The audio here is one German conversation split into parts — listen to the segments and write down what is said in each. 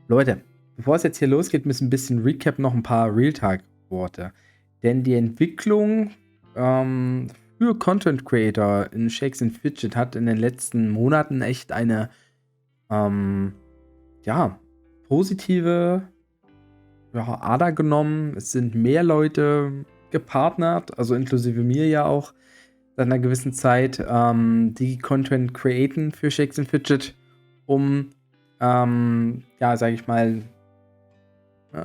Leute, bevor es jetzt hier losgeht, müssen ein bisschen Recap noch ein paar Real-Talk-Worte. Denn die Entwicklung für Content Creator in Shakes and Fidget hat in den letzten Monaten echt eine ja, positive Ader genommen. Es sind mehr Leute gepartnert, also inklusive mir ja auch seit einer gewissen Zeit, die Content createn für Shakes and Fidget, um, sage ich mal,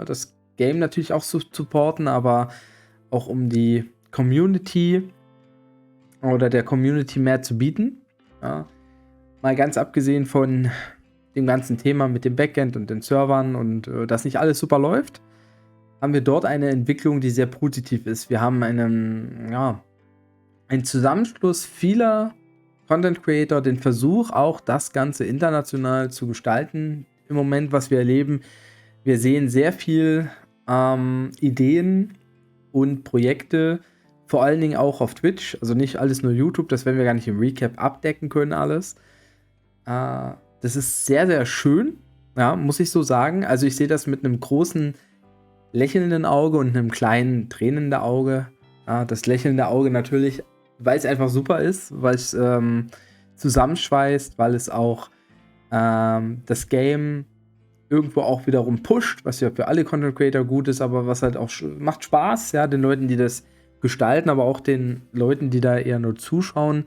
das Game natürlich auch zu supporten, aber auch um die Community oder der Community mehr zu bieten. Ja. Mal ganz abgesehen von dem ganzen Thema mit dem Backend und den Servern und dass nicht alles super läuft, haben wir dort eine Entwicklung, die sehr positiv ist. Wir haben einen Zusammenschluss vieler Content Creator, den Versuch, auch das Ganze international zu gestalten. Im Moment, was wir erleben, wir sehen sehr viel Ideen und Projekte, vor allen Dingen auch auf Twitch, also nicht alles nur YouTube, das werden wir gar nicht im Recap abdecken können alles. Das ist sehr, sehr schön, ja, muss ich so sagen. Also ich sehe das mit einem großen lächelnden Auge und einem kleinen tränenden Auge. Das lächelnde Auge natürlich, weil es einfach super ist, weil es zusammenschweißt, weil es auch das Game irgendwo auch wiederum pusht, was ja für alle Content Creator gut ist, aber was halt auch macht Spaß, ja, den Leuten, die das gestalten, aber auch den Leuten, die da eher nur zuschauen.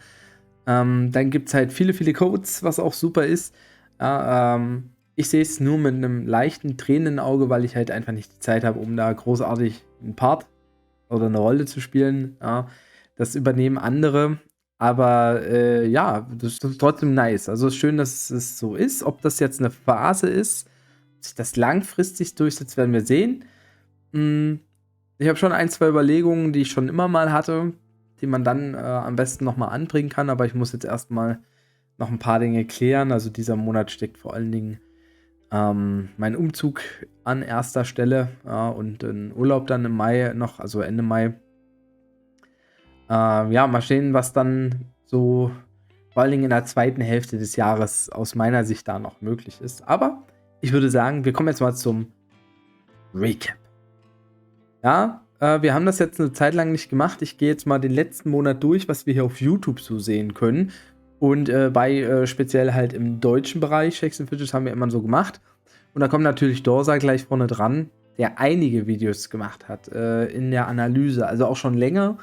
Dann gibt es halt viele, viele Codes, was auch super ist. Ja, ich sehe es nur mit einem leichten tränenden Auge, weil ich halt einfach nicht die Zeit habe, um da großartig einen Part oder eine Rolle zu spielen. Ja, das übernehmen andere. Aber das ist trotzdem nice. Also es ist schön, dass es so ist. Ob das jetzt eine Phase ist, ob sich das langfristig durchsetzt, werden wir sehen. Ich habe schon ein, zwei Überlegungen, die ich schon immer mal hatte, die man dann am besten nochmal anbringen kann. Aber ich muss jetzt erstmal noch ein paar Dinge klären. Also dieser Monat steckt vor allen Dingen mein Umzug an erster Stelle und ein Urlaub dann im Mai noch, also Ende Mai. Mal sehen, was dann so vor allen Dingen in der zweiten Hälfte des Jahres aus meiner Sicht da noch möglich ist. Aber ich würde sagen, wir kommen jetzt mal zum Recap. Ja, wir haben das jetzt eine Zeit lang nicht gemacht. Ich gehe jetzt mal den letzten Monat durch, was wir hier auf YouTube so sehen können. Und speziell halt im deutschen Bereich, Shakes and Fidget, haben wir immer so gemacht. Und da kommt natürlich Dorsa gleich vorne dran, der einige Videos gemacht hat in der Analyse. Also auch schon länger,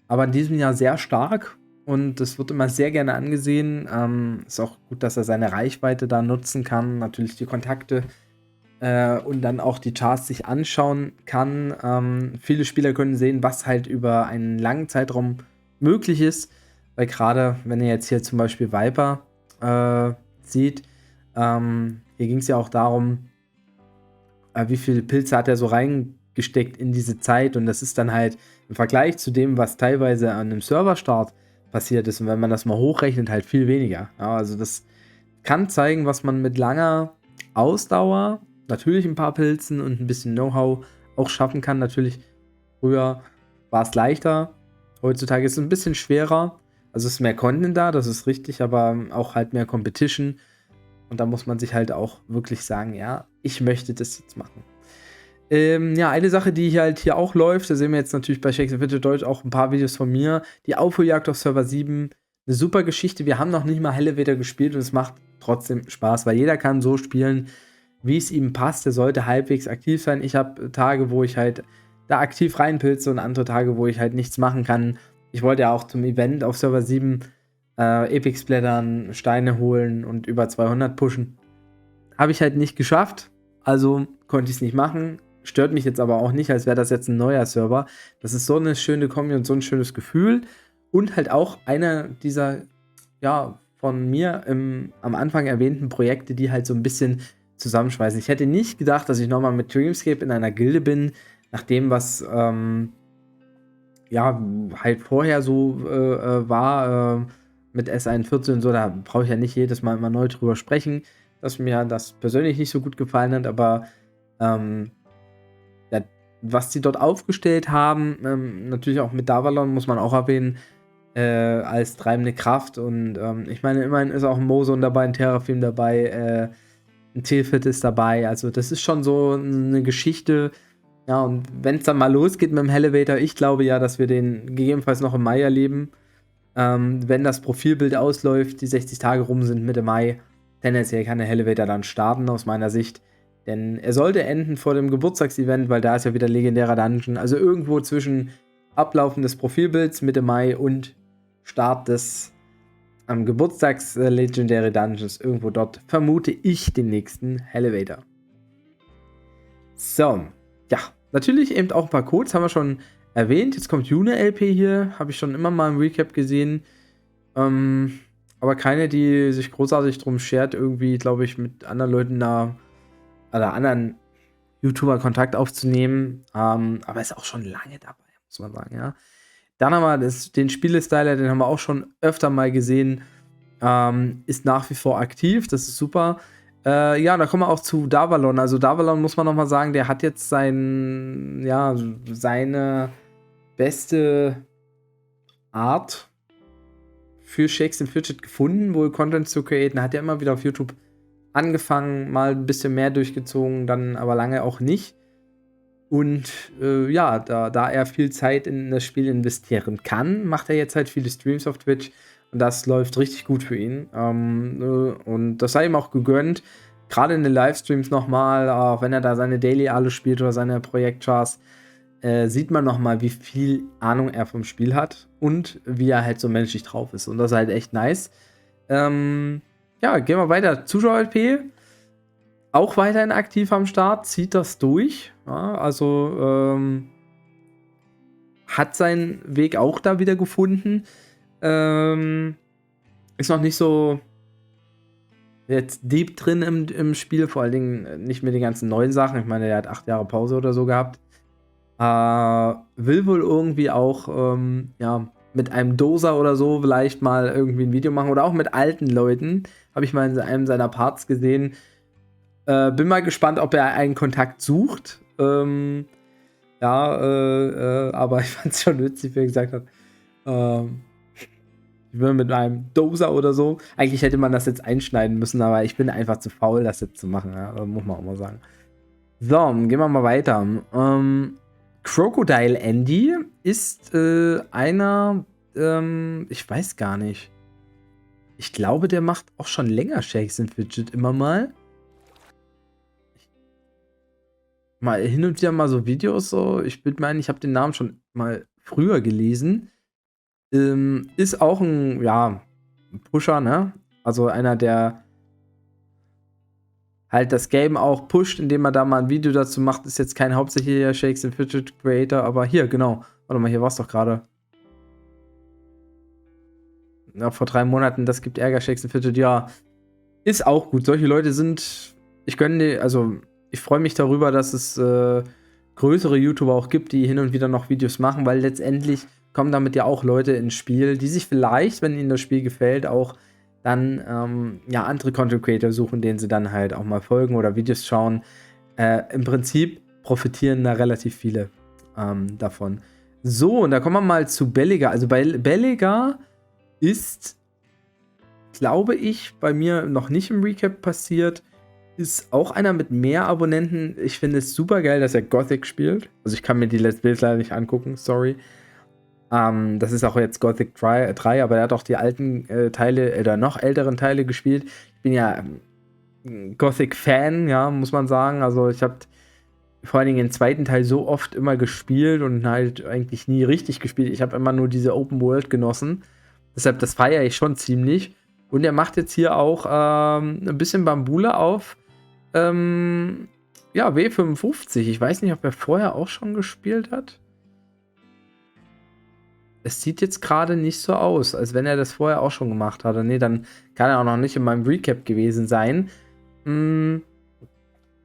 aber in diesem Jahr sehr stark. Und das wird immer sehr gerne angesehen. Ist auch gut, dass er seine Reichweite da nutzen kann. Natürlich die Kontakte und dann auch die Charts sich anschauen kann. Viele Spieler können sehen, was halt über einen langen Zeitraum möglich ist. Weil gerade, wenn ihr jetzt hier zum Beispiel Viper sieht, hier ging es ja auch darum, wie viele Pilze hat er so reingesteckt in diese Zeit. Und das ist dann halt im Vergleich zu dem, was teilweise an einem Serverstart passiert ist. Und wenn man das mal hochrechnet, halt viel weniger. Ja, also das kann zeigen, was man mit langer Ausdauer, natürlich ein paar Pilzen und ein bisschen Know-how auch schaffen kann. Natürlich, früher war es leichter. Heutzutage ist es ein bisschen schwerer. Also es ist mehr Content da, das ist richtig, aber auch halt mehr Competition. Und da muss man sich halt auch wirklich sagen, ja, ich möchte das jetzt machen. Eine Sache, die hier auch läuft, da sehen wir jetzt natürlich bei Shakes and Fidget Deutsch auch ein paar Videos von mir. Die Aufholjagd auf Server 7, eine super Geschichte. Wir haben noch nicht mal Helleweter gespielt und es macht trotzdem Spaß, weil jeder kann so spielen, wie es ihm passt. Der sollte halbwegs aktiv sein. Ich habe Tage, wo ich halt da aktiv reinpilze und andere Tage, wo ich halt nichts machen kann. Ich wollte ja auch zum Event auf Server 7 Epic splattern, Steine holen und über 200 pushen. Habe ich halt nicht geschafft, also konnte ich es nicht machen. Stört mich jetzt aber auch nicht, als wäre das jetzt ein neuer Server. Das ist so eine schöne Kombi und so ein schönes Gefühl. Und halt auch einer dieser, von mir am Anfang erwähnten Projekte, die halt so ein bisschen zusammenschweißen. Ich hätte nicht gedacht, dass ich nochmal mit Dreamscape in einer Gilde bin, nach dem, was halt vorher so war mit S41 und so. Da brauche ich ja nicht jedes Mal immer neu drüber sprechen, dass mir das persönlich nicht so gut gefallen hat, aber was sie dort aufgestellt haben, natürlich auch mit Davalon, muss man auch erwähnen, als treibende Kraft. Und ich meine, immerhin ist auch ein Mozone dabei, ein Terrafilm dabei, ein Tilfit ist dabei. Also das ist schon so eine Geschichte. Ja, und wenn es dann mal losgeht mit dem Elevator, ich glaube ja, dass wir den gegebenenfalls noch im Mai erleben. Wenn das Profilbild ausläuft, die 60 Tage rum sind Mitte Mai, tendenziell kann der Elevator dann starten, aus meiner Sicht. Denn er sollte enden vor dem Geburtstagsevent, weil da ist ja wieder legendärer Dungeon. Also irgendwo zwischen Ablaufen des Profilbilds Mitte Mai und Start des Geburtstags Dungeons. Irgendwo dort vermute ich den nächsten Elevator. So, ja, natürlich eben auch ein paar Codes, haben wir schon erwähnt. Jetzt kommt June-LP hier, habe ich schon immer mal im Recap gesehen. Aber keine, die sich großartig drum schert, irgendwie, glaube ich, mit anderen Leuten da oder anderen YouTuber Kontakt aufzunehmen. Aber ist auch schon lange dabei, muss man sagen, ja. Dann haben wir den Spielestyler, den haben wir auch schon öfter mal gesehen. Ist nach wie vor aktiv, das ist super. Ja, da kommen wir auch zu Davalon. Also Davalon muss man nochmal sagen, der hat jetzt seine beste Art für Shakes and Fidget gefunden, wohl Content zu createn. Hat ja immer wieder auf YouTube angefangen, mal ein bisschen mehr durchgezogen, dann aber lange auch nicht. Und ja, da er viel Zeit in das Spiel investieren kann, macht er jetzt halt viele Streams auf Twitch. Und das läuft richtig gut für ihn. Und das sei ihm auch gegönnt. Gerade in den Livestreams nochmal, auch wenn er da seine Daily Alu spielt oder seine Projektchars, sieht man nochmal, wie viel Ahnung er vom Spiel hat und wie er halt so menschlich drauf ist. Und das ist halt echt nice. Ja, gehen wir weiter. Zuschauer-LP, auch weiterhin aktiv am Start, zieht das durch. Ja, also hat seinen Weg auch da wieder gefunden. Ist noch nicht so jetzt deep drin im Spiel, vor allen Dingen nicht mit den ganzen neuen Sachen. Ich meine, der hat 8 Jahre Pause oder so gehabt. Will wohl irgendwie auch mit einem Doser oder so vielleicht mal irgendwie ein Video machen oder auch mit alten Leuten. Habe ich mal in einem seiner Parts gesehen. Bin mal gespannt, ob er einen Kontakt sucht. Aber ich fand es schon witzig, wie er gesagt hat. Ich will mit einem Doser oder so. Eigentlich hätte man das jetzt einschneiden müssen, aber ich bin einfach zu faul, das jetzt zu machen. Ja? Muss man auch mal sagen. So, gehen wir mal weiter. Crocodile Andy ist einer, ich weiß gar nicht. Ich glaube, der macht auch schon länger Shakes and Fidget immer mal. Mal hin und wieder mal so Videos so. Ich würde meinen, ich habe den Namen schon mal früher gelesen. Ist auch ein Pusher, ne? Also einer, der halt das Game auch pusht, indem man da mal ein Video dazu macht. Ist jetzt kein hauptsächlicher Shakes and Fidget Creator, aber hier, genau. Warte mal, hier war es doch gerade. Ja, vor 3 Monaten, das gibt Ärger, Shakes and Fidget, ja. Ist auch gut. Solche Leute sind, ich freue mich darüber, dass es größere YouTuber auch gibt, die hin und wieder noch Videos machen, weil letztendlich kommen damit ja auch Leute ins Spiel, die sich vielleicht, wenn ihnen das Spiel gefällt, auch dann andere Content Creator suchen, denen sie dann halt auch mal folgen oder Videos schauen. Im Prinzip profitieren da relativ viele davon. So, und da kommen wir mal zu Belliger. Also bei Belliger ist, glaube ich, bei mir noch nicht im Recap passiert. Ist auch einer mit mehr Abonnenten. Ich finde es super geil, dass er Gothic spielt. Also ich kann mir die Let's Plays leider nicht angucken, sorry. Das ist auch jetzt Gothic 3, aber er hat auch die alten Teile oder noch älteren Teile gespielt. Ich bin ja Gothic-Fan, ja, muss man sagen. Also ich habe vor allen Dingen den zweiten Teil so oft immer gespielt und halt eigentlich nie richtig gespielt. Ich habe immer nur diese Open World genossen. Deshalb, das feiere ich schon ziemlich. Und er macht jetzt hier auch ein bisschen Bambule auf W55. Ich weiß nicht, ob er vorher auch schon gespielt hat. Es sieht jetzt gerade nicht so aus, als wenn er das vorher auch schon gemacht hatte. Nee, dann kann er auch noch nicht in meinem Recap gewesen sein.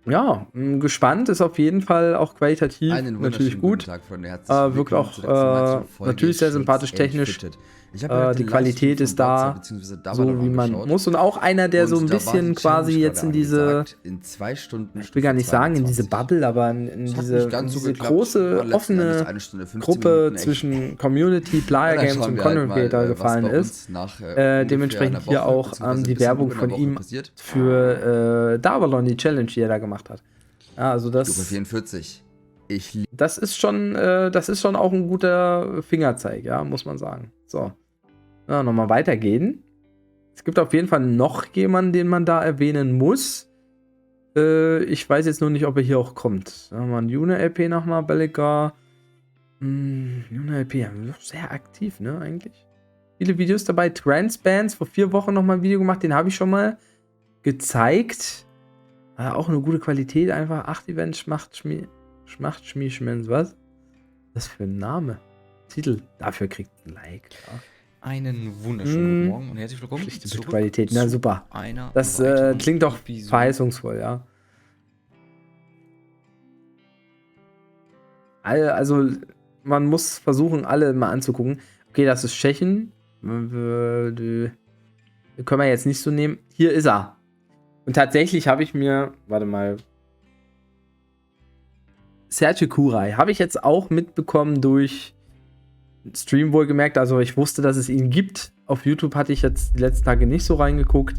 Ja, gespannt, ist auf jeden Fall auch qualitativ Einen natürlich wunderschönen guten gut. Tag, Freunde. Herzlich Wirkt willkommen zu der auch Folge natürlich sehr Shakes sympathisch and technisch. Fidget. Ich habe mir heute Die den Livestream Qualität von ist Dorza da, bzw. so Davalon wie man angeschaut. muss. Und auch einer, der so ein Und da war die bisschen quasi Challenge jetzt gerade in diese, angesagt. In 2 Stunden ich will gar Stufe nicht sagen in diese 220. Bubble, aber in Es hat nicht in ganz so diese geklappt. War große, letzten Endes offene 1 Stunde 15 Gruppe Minuten echt. zwischen Community, Player Und dann Games schauen und wir halt Content Creator mal, was gefallen bei ist. uns nach ungefähr Dementsprechend einer hier Woche, auch beziehungsweise ein die bisschen Werbung über einer von Woche ihm passiert. für Davalon, die Challenge, die er da gemacht hat. Ja, also Stufe 44. Ich liebe das ist schon auch ein guter Fingerzeig, ja, muss man sagen. So, ja, nochmal weitergehen. Es gibt auf jeden Fall noch jemanden, den man da erwähnen muss. Ich weiß jetzt nur nicht, ob er hier auch kommt. Sagen wir mal, Juna-LP nochmal, Belligar. Juna-LP, ja, sehr aktiv, ne, eigentlich. Viele Videos dabei. Transbands, vor 4 Wochen nochmal ein Video gemacht, den habe ich schon mal gezeigt. Auch eine gute Qualität, einfach 8 Events, Schmachschmischmens, was? Was für ein Name? Titel, dafür kriegt ein Like, ja. Einen wunderschönen guten Morgen und herzlich willkommen Schlichte zurück Qualität, na zu super. einer Das weiteren klingt doch Episode. verheißungsvoll, ja. Also, man muss versuchen, alle mal anzugucken. Okay, das ist Tschechien. Können wir jetzt nicht so nehmen. Hier ist er. Und tatsächlich habe ich mir, warte mal, Sergio Kurai habe ich jetzt auch mitbekommen durch Stream wohlgemerkt. Also ich wusste, dass es ihn gibt. Auf YouTube hatte ich jetzt die letzten Tage nicht so reingeguckt.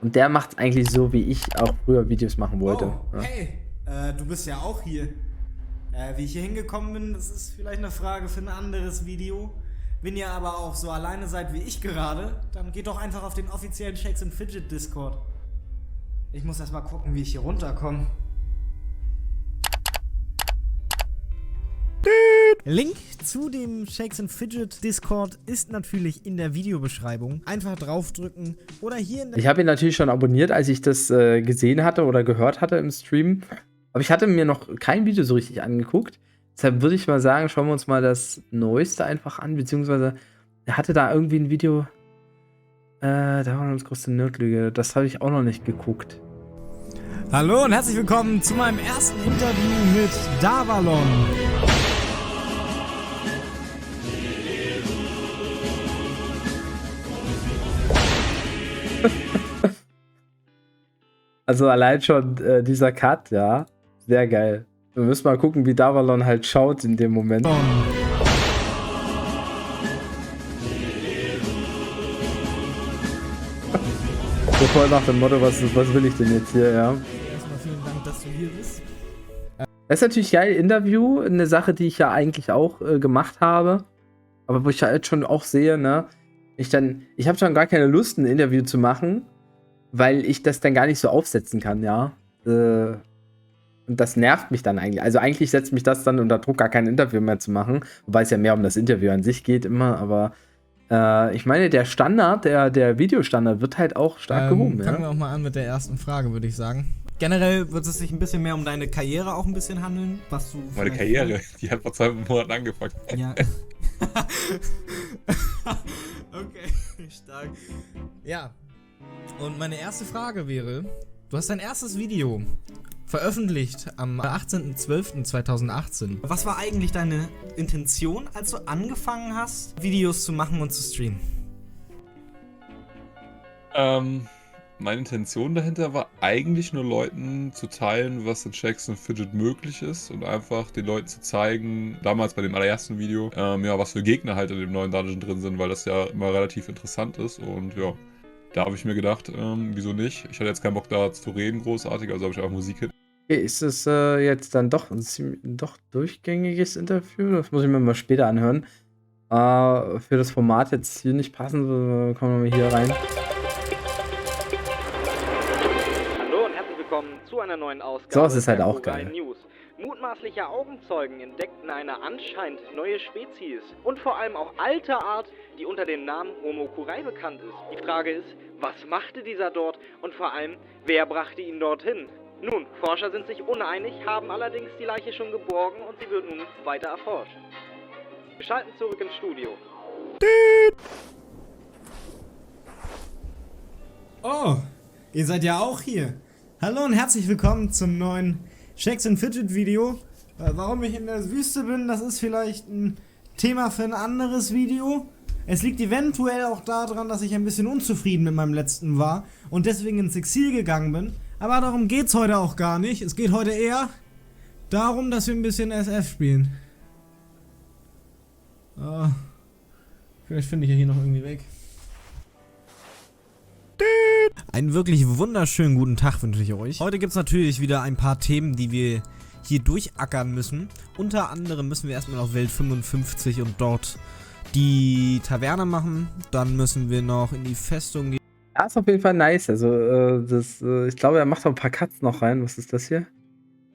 Und der macht es eigentlich so, wie ich auch früher Videos machen wollte. Oh, Ja. hey, du bist ja auch hier. Wie ich hier hingekommen bin, das ist vielleicht eine Frage für ein anderes Video. Wenn ihr aber auch so alleine seid wie ich gerade, dann geht doch einfach auf den offiziellen Shakes and Fidget Discord. Ich muss erst mal gucken, wie ich hier runterkomme. Link zu dem Shakes and Fidget Discord ist natürlich in der Videobeschreibung. Einfach draufdrücken oder hier in der... Ich habe ihn natürlich schon abonniert, als ich das gesehen hatte oder gehört hatte im Stream. Aber ich hatte mir noch kein Video so richtig angeguckt. Deshalb würde ich mal sagen, schauen wir uns mal das Neueste einfach an. Beziehungsweise, er hatte da irgendwie ein Video. Da war uns größte Nerdlüge. Das habe ich auch noch nicht geguckt. Hallo und herzlich willkommen zu meinem ersten Interview mit Davalon. Also allein schon dieser Cut, ja. Sehr geil. Wir müssen mal gucken, wie Davalon halt schaut in dem Moment. So voll nach dem Motto, was will ich denn jetzt hier, ja. Erstmal vielen Dank, dass du hier bist. Das ist natürlich geil, Interview, eine Sache, die ich ja eigentlich auch gemacht habe. Aber wo ich halt schon auch sehe, ne, ich habe schon gar keine Lust, ein Interview zu machen, weil ich das dann gar nicht so aufsetzen kann, ja. Und das nervt mich dann eigentlich. Also eigentlich setzt mich das dann unter Druck, gar kein Interview mehr zu machen, wobei es ja mehr um das Interview an sich geht immer, aber ich meine, der Standard, der Videostandard wird halt auch stark gehoben, Fangen ja. wir auch mal an mit der ersten Frage, würde ich sagen. Generell wird es sich ein bisschen mehr um deine Karriere auch ein bisschen handeln, was du... Meine vielleicht- Karriere, die hat vor 2 Monaten angefangen. Ja. Okay, stark. Ja. Und meine erste Frage wäre, du hast dein erstes Video veröffentlicht am 18.12.2018. Was war eigentlich deine Intention, als du angefangen hast, Videos zu machen und zu streamen? Meine Intention dahinter war eigentlich nur Leuten zu teilen, was in Shakes and Fidget möglich ist und einfach den Leuten zu zeigen, damals bei dem allerersten Video, ja, was für Gegner halt in dem neuen Dungeon drin sind, weil das ja immer relativ interessant ist und ja, da habe ich mir gedacht, wieso nicht? Ich hatte jetzt keinen Bock da zu reden großartig, also habe ich einfach Musik hin. Okay, ist es jetzt dann doch ein doch durchgängiges Interview? Das muss ich mir mal später anhören. Für das Format jetzt hier nicht passend, kommen wir mal hier rein. Hallo und herzlich willkommen zu einer neuen Ausgabe So, es ist halt der auch Kurai geil. News. Mutmaßliche Augenzeugen entdeckten eine anscheinend neue Spezies und vor allem auch alte Art, die unter dem Namen Homo Kurai bekannt ist. Die Frage ist, was machte dieser dort und vor allem, wer brachte ihn dorthin? Nun, Forscher sind sich uneinig, haben allerdings die Leiche schon geborgen und sie wird nun weiter erforscht. Wir schalten zurück ins Studio. Ihr seid ja auch hier. Hallo und herzlich willkommen zum neuen Shakes and Fidget Video. Warum ich in der Wüste bin, das ist vielleicht ein Thema für ein anderes Video. Es liegt eventuell auch daran, dass ich ein bisschen unzufrieden mit meinem letzten war und deswegen ins Exil gegangen bin. Aber darum geht's heute auch gar nicht. Es geht heute eher darum, dass wir ein bisschen SF spielen. Vielleicht finde ich ja hier noch irgendwie weg. Einen wirklich wunderschönen guten Tag wünsche ich euch. Heute gibt es natürlich wieder ein paar Themen, die wir hier durchackern müssen. Unter anderem müssen wir erstmal auf Welt 55 und dort die Taverne machen. Dann müssen wir noch in die Festung gehen. Ja, ist auf jeden Fall nice. Also, ich glaube, er macht auch ein paar Cuts noch rein. Was ist das hier?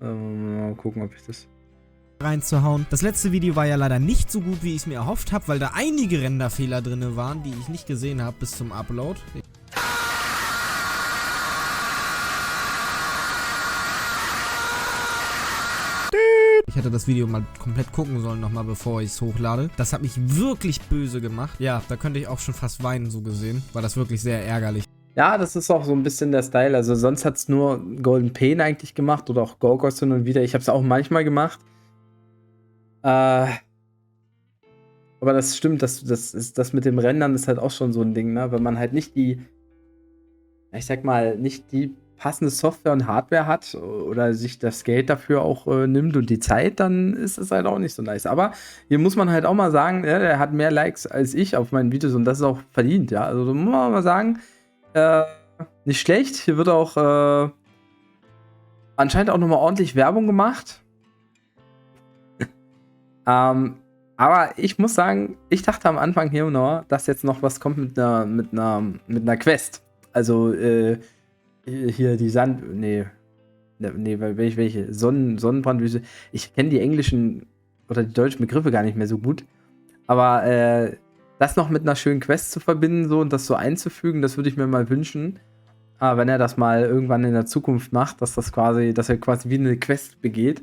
Mal gucken, ob ich das... reinzuhauen. Das letzte Video war ja leider nicht so gut, wie ich es mir erhofft habe, weil da einige Renderfehler drin waren, die ich nicht gesehen habe bis zum Upload. Ich hätte das Video mal komplett gucken sollen nochmal, bevor ich es hochlade. Das hat mich wirklich böse gemacht. Ja, da könnte ich auch schon fast weinen, so gesehen. War das wirklich sehr ärgerlich. Ja, das ist auch so ein bisschen der Style. Also sonst hat es nur Golden Pain eigentlich gemacht oder auch Gorgos hin und wieder. Ich habe es auch manchmal gemacht. Aber das stimmt, das mit dem Rendern ist halt auch schon so ein Ding, ne? Wenn man halt nicht die passende Software und Hardware hat oder sich das Geld dafür auch nimmt und die Zeit, dann ist es halt auch nicht so nice. Aber hier muss man halt auch mal sagen, ja, der hat mehr Likes als ich auf meinen Videos und das ist auch verdient, ja. Also da muss man mal sagen, nicht schlecht. Hier wird auch anscheinend auch nochmal ordentlich Werbung gemacht. Aber ich muss sagen, ich dachte am Anfang hier noch, dass jetzt noch was kommt mit einer Quest. Also, hier die welche? Sonnenbrandwüste. Ich kenne die englischen oder die deutschen Begriffe gar nicht mehr so gut. Aber das noch mit einer schönen Quest zu verbinden so und das so einzufügen, das würde ich mir mal wünschen. Aber wenn er das mal irgendwann in der Zukunft macht, dass er quasi wie eine Quest begeht.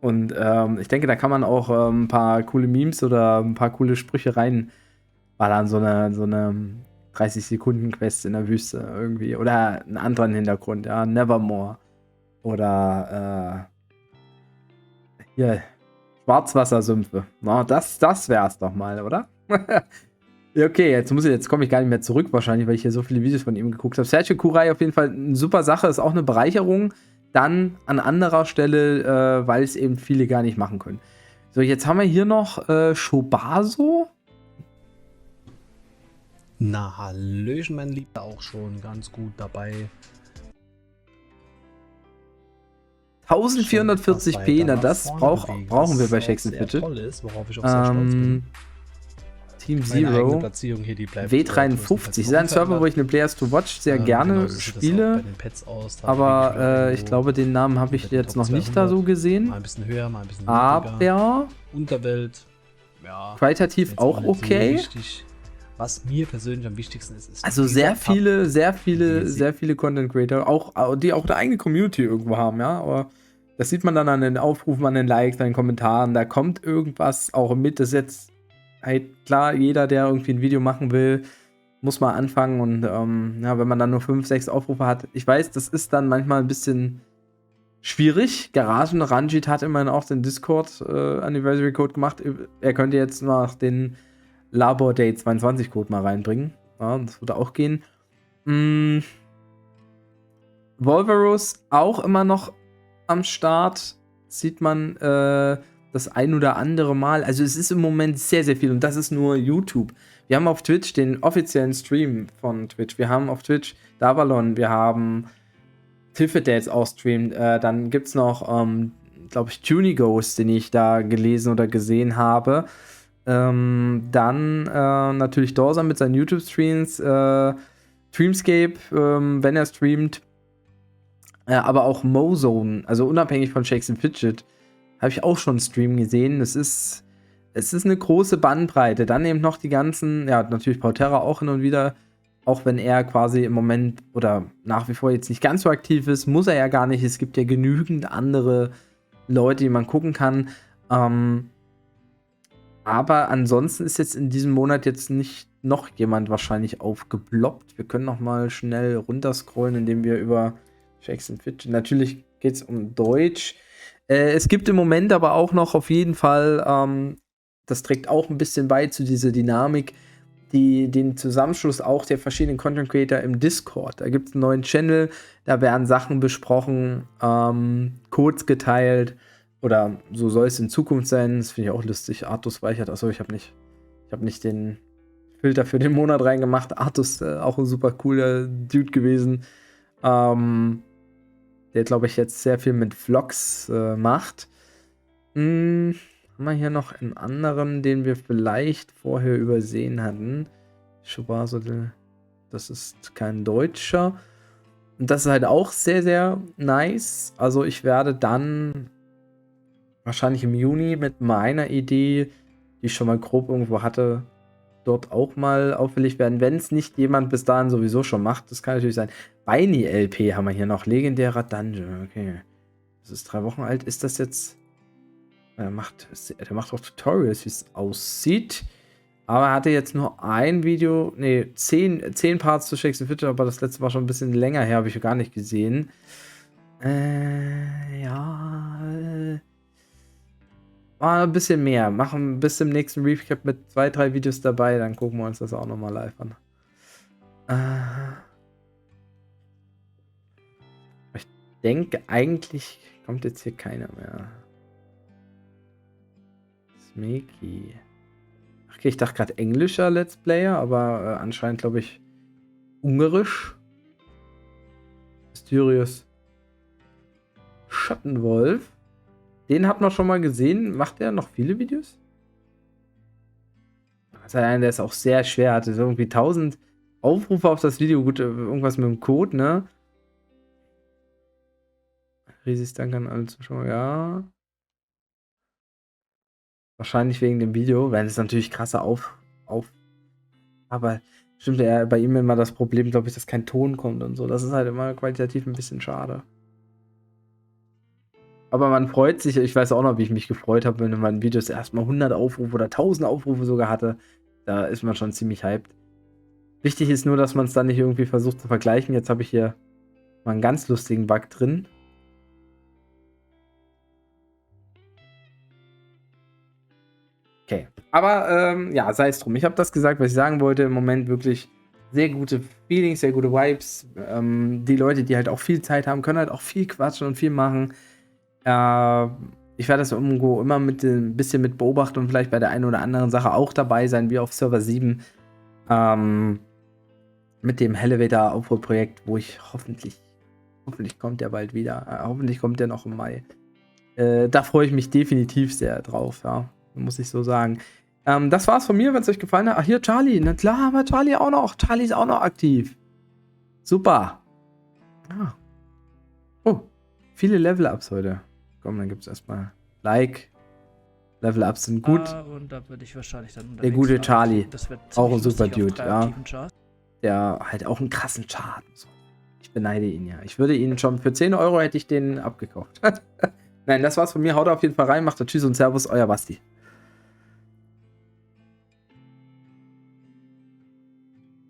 Und ich denke, da kann man auch ein paar coole Memes oder ein paar coole Sprüche reinballern, so eine 30-Sekunden-Quest in der Wüste irgendwie. Oder einen anderen Hintergrund, ja, Nevermore. Oder hier, Schwarzwassersümpfe. Na, das wär's doch mal, oder? Ja, okay, jetzt komme ich gar nicht mehr zurück wahrscheinlich, weil ich hier so viele Videos von ihm geguckt habe. Sergio Kurai auf jeden Fall eine super Sache, ist auch eine Bereicherung. Dann an anderer Stelle, weil es eben viele gar nicht machen können. So, jetzt haben wir hier noch Shobaso. Na, hallöchen, mein Lieber, auch schon ganz gut dabei. 1440p, na das brauchen wir bei Shakes and Fidget. Toll ist, worauf ich auch sehr stolz bin. Team Zero, W53, ist ein Server, wo ich eine Players to Watch sehr gerne spiele, aber ich glaube, den Namen habe ich jetzt noch nicht da so gesehen. Mal ein bisschen höher, mal ein bisschen aber Unterwelt, ja, qualitativ auch okay. Was mir persönlich am wichtigsten ist also sehr viele Content Creator, die auch eine eigene Community irgendwo haben, ja, aber das sieht man dann an den Aufrufen, an den Likes, an den Kommentaren, da kommt irgendwas auch mit, das ist jetzt halt klar, jeder, der irgendwie ein Video machen will, muss mal anfangen und ja, wenn man dann nur 5, 6 Aufrufe hat, ich weiß, das ist dann manchmal ein bisschen schwierig. Ranjit hat immerhin auch den Discord Anniversary Code gemacht. Er könnte jetzt noch den Labor Day 22 Code mal reinbringen. Ja, das würde auch gehen. Wolverus auch immer noch am Start. Sieht man das ein oder andere Mal. Also es ist im Moment sehr, sehr viel und das ist nur YouTube. Wir haben auf Twitch den offiziellen Stream von Twitch. Wir haben auf Twitch Davalon. Wir haben Tiffet, der jetzt auch streamt. Dann gibt es noch, glaube ich, Tunighost, den ich da gelesen oder gesehen habe. Dann natürlich Dorsa mit seinen YouTube-Streams. Streamscape, wenn er streamt. Aber auch Mozone, also unabhängig von Shakes and Fidget, habe ich auch schon einen Stream gesehen. Es ist eine große Bandbreite. Dann eben noch die ganzen, ja, natürlich Pauterra auch hin und wieder, auch wenn er quasi im Moment oder nach wie vor jetzt nicht ganz so aktiv ist, muss er ja gar nicht. Es gibt ja genügend andere Leute, die man gucken kann. Aber ansonsten ist jetzt in diesem Monat jetzt nicht noch jemand wahrscheinlich aufgeploppt. Wir können noch mal schnell runterscrollen, indem wir über Shakes and Fidget. Natürlich geht es um Deutsch. Es gibt im Moment aber auch noch auf jeden Fall, das trägt auch ein bisschen bei zu dieser Dynamik, den Zusammenschluss auch der verschiedenen Content Creator im Discord. Da gibt es einen neuen Channel, da werden Sachen besprochen, Codes geteilt oder so soll es in Zukunft sein. Das finde ich auch lustig. Artus weichert. Achso, ich habe nicht den Filter für den Monat reingemacht. Artus, auch ein super cooler Dude gewesen. Der, glaube ich, jetzt sehr viel mit Vlogs macht. Haben wir hier noch einen anderen, den wir vielleicht vorher übersehen hatten. Schubasel, das ist kein Deutscher. Und das ist halt auch sehr, sehr nice. Also ich werde dann wahrscheinlich im Juni mit meiner Idee, die ich schon mal grob irgendwo hatte, dort auch mal auffällig werden, wenn es nicht jemand bis dahin sowieso schon macht. Das kann natürlich sein. Beini LP haben wir hier noch. Legendärer Dungeon. Okay. Das ist 3 Wochen alt. Ist das jetzt... Der macht auch Tutorials, wie es aussieht. Aber er hatte jetzt nur ein Video, 10 Parts zu Shakes and Fidget, aber das letzte war schon ein bisschen länger her, habe ich gar nicht gesehen. War ein bisschen mehr. Machen bis zum nächsten Recap mit 2, 3 Videos dabei, dann gucken wir uns das auch nochmal live an. Ich denke, eigentlich kommt jetzt hier keiner mehr. Smeki. Okay, ich dachte gerade englischer Let's Player, aber anscheinend, glaube ich, ungarisch. Mysterious Schattenwolf. Den hat man schon mal gesehen. Macht er noch viele Videos? Also der ist auch sehr schwer. Hatte irgendwie 1000 Aufrufe auf das Video. Gut, irgendwas mit dem Code, ne? Riesig Dank an alle Zuschauer. Ja. Wahrscheinlich wegen dem Video, weil es natürlich krasser aber stimmt ja bei ihm immer das Problem, glaube ich, dass kein Ton kommt und so. Das ist halt immer qualitativ ein bisschen schade. Aber man freut sich, ich weiß auch noch, wie ich mich gefreut habe, wenn mein Video erstmal 100 Aufrufe oder 1000 Aufrufe sogar hatte. Da ist man schon ziemlich hyped. Wichtig ist nur, dass man es dann nicht irgendwie versucht zu vergleichen. Jetzt habe ich hier mal einen ganz lustigen Bug drin. Okay, aber ja, sei es drum. Ich habe das gesagt, was ich sagen wollte. Im Moment wirklich sehr gute Feelings, sehr gute Vibes. Die Leute, die halt auch viel Zeit haben, können halt auch viel quatschen und viel machen. Ich werde das irgendwo immer ein bisschen mit beobachten und vielleicht bei der einen oder anderen Sache auch dabei sein, wie auf Server 7. Mit dem Elevator-Aufbauprojekt, wo ich hoffentlich kommt der bald wieder. Hoffentlich kommt der noch im Mai. Da freue ich mich definitiv sehr drauf, ja. Muss ich so sagen. Das war's von mir, wenn es euch gefallen hat. Ach, hier Charlie. Na klar, aber Charlie auch noch. Charlie ist auch noch aktiv. Super. Ah. Oh, viele Level-Ups heute. Komm, dann gibt's erstmal Like. Level-Ups sind gut. Und da würde ich wahrscheinlich dann der gute Charlie. Das wird auch ein ziemlich super lustig auf Dude, ja. Charts. Der halt auch einen krassen Chart. Ich beneide ihn ja. Ich würde ihn schon für 10 Euro hätte ich den abgekauft. Nein, das war's von mir. Haut auf jeden Fall rein. Macht Tschüss und Servus. Euer Basti.